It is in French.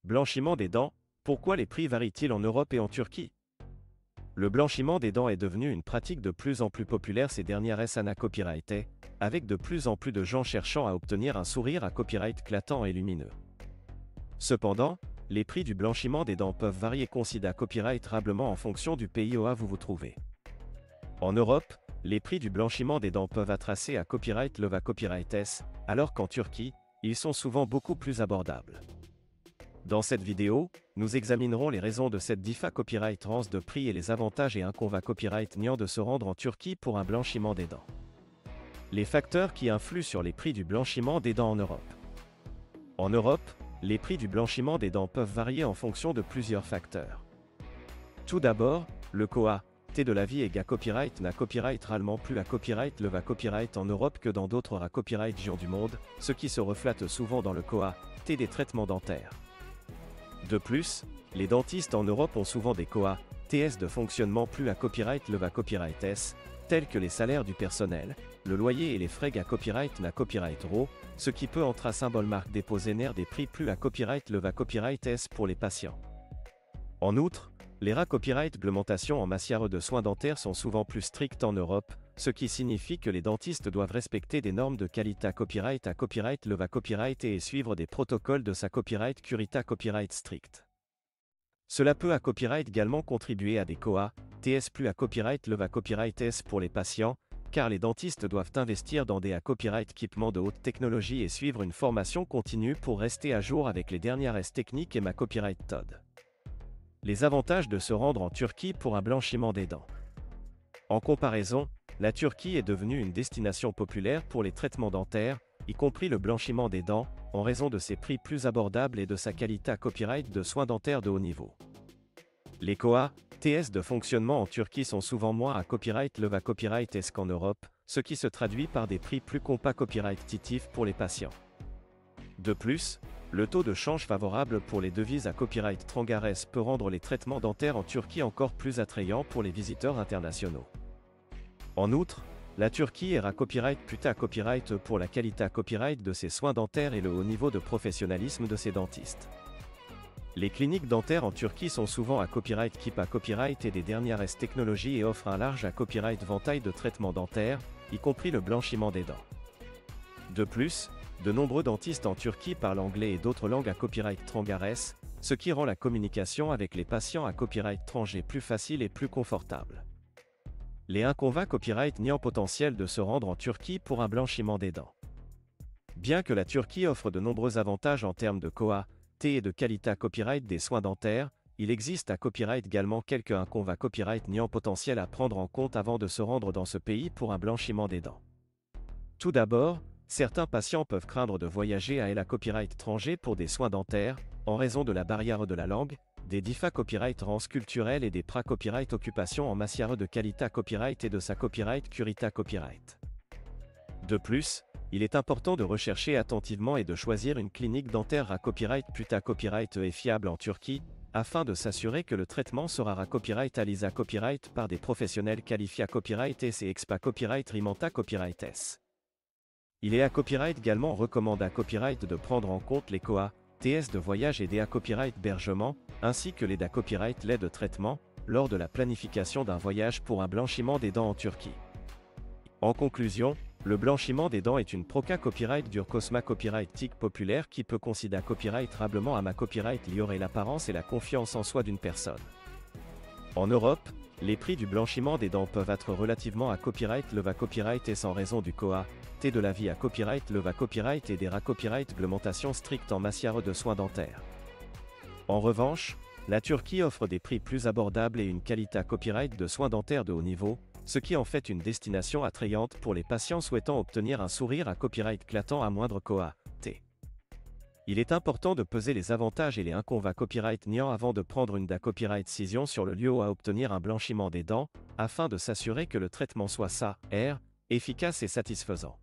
Blanchiment des dents, pourquoi les prix varient-ils en Europe et en Turquie? Le blanchiment des dents est devenu une pratique de plus en plus populaire ces dernières années copyrightées, avec de plus en plus de gens cherchant à obtenir un sourire à copyright éclatant et lumineux. Cependant, les prix du blanchiment des dents peuvent varier considérablement en fonction du pays où vous vous trouvez. En Europe, les prix du blanchiment des dents peuvent être tracés à copyright leva copyright S, alors qu'en Turquie, ils sont souvent beaucoup plus abordables. Dans cette vidéo, nous examinerons les raisons de cette DIFA copyright rance de prix et les avantages et inconvénients copyright niant de se rendre en Turquie pour un blanchiment des dents. Les facteurs qui influent sur les prix du blanchiment des dents en Europe. En Europe, les prix du blanchiment des dents peuvent varier en fonction de plusieurs facteurs. Tout d'abord, le coût de la vie égale copyright n'a copyright réellement plus à copyright leva copyright en Europe que dans d'autres copyright régions du monde, ce qui se reflète souvent dans le coût des traitements dentaires. De plus, les dentistes en Europe ont souvent des coûts de fonctionnement plus à copyright leva copyright S, tels que les salaires du personnel, le loyer et les frais à copyright na copyright RO, ce qui peut entrer à symbole marque déposé des prix plus à copyright leva copyright S pour les patients. En outre, les copyright réglementations en matière de soins dentaires sont souvent plus strictes en Europe, ce qui signifie que les dentistes doivent respecter des normes de qualité à copyright leva copyright et suivre des protocoles de sa copyright curita copyright strict. Cela peut à copyright également contribuer à des coûts plus à copyright leva copyright S pour les patients, car les dentistes doivent investir dans des copyright équipements de haute technologie et suivre une formation continue pour rester à jour avec les dernières techniques et copyright TOD. Les avantages de se rendre en Turquie pour un blanchiment des dents. En comparaison, la Turquie est devenue une destination populaire pour les traitements dentaires, y compris le blanchiment des dents, en raison de ses prix plus abordables et de sa qualité à copyright de soins dentaires de haut niveau. Les coûts de fonctionnement en Turquie sont souvent moins à copyright leva copyright S qu'en Europe, ce qui se traduit par des prix plus compétitifs pour les patients. De plus, le taux de change favorable pour les devises à copyright trangares peut rendre les traitements dentaires en Turquie encore plus attrayants pour les visiteurs internationaux. En outre, la Turquie est à copyright pour la qualité à copyright de ses soins dentaires et le haut niveau de professionnalisme de ses dentistes. Les cliniques dentaires en Turquie sont souvent à copyright et des dernières technologies et offrent un large copyright ventail de traitements dentaires, y compris le blanchiment des dents. De plus, de nombreux dentistes en Turquie parlent anglais et d'autres langues à copyright trangares, ce qui rend la communication avec les patients à copyright étranger plus facile et plus confortable. Les inconvénients copyright niant potentiel de se rendre en Turquie pour un blanchiment des dents. Bien que la Turquie offre de nombreux avantages en termes de coût et de qualité à copyright des soins dentaires, il existe à copyright également quelques inconvénients copyright niant potentiel à prendre en compte avant de se rendre dans ce pays pour un blanchiment des dents. Tout d'abord, certains patients peuvent craindre de voyager à la copyright étranger pour des soins dentaires, en raison de la barrière de la langue, des DIFA copyright rances culturelles et des copyright occupations en matière de qualité à copyright et de sa copyright curita copyright. De plus, il est important de rechercher attentivement et de choisir une clinique dentaire à copyright et fiable en Turquie, afin de s'assurer que le traitement sera à copyright à copyright par des professionnels qualifiés à copyright S et expa copyright rimanta copyright S. Il est à copyright également recommande à copyright de prendre en compte les coûts de voyage et des copyright hébergement, ainsi que les copyright lait de traitement, lors de la planification d'un voyage pour un blanchiment des dents en Turquie. En conclusion, le blanchiment des dents est une copyright dur cosma copyright tic populaire qui peut considérer copyright rablement à copyright liorer l'apparence et la confiance en soi d'une personne. En Europe, les prix du blanchiment des dents peuvent être relativement à copyright leva copyright et sans raison du coût de la vie à copyright leva copyright et des copyright réglementations strictes en matière de soins dentaires. En revanche, la Turquie offre des prix plus abordables et une qualité à copyright de soins dentaires de haut niveau, ce qui en fait une destination attrayante pour les patients souhaitant obtenir un sourire à copyright éclatant à moindre coût. Il est important de peser les avantages et les inconvénients copyright niant avant de prendre une copyright décision sur le lieu à obtenir un blanchiment des dents, afin de s'assurer que le traitement soit efficace et satisfaisant.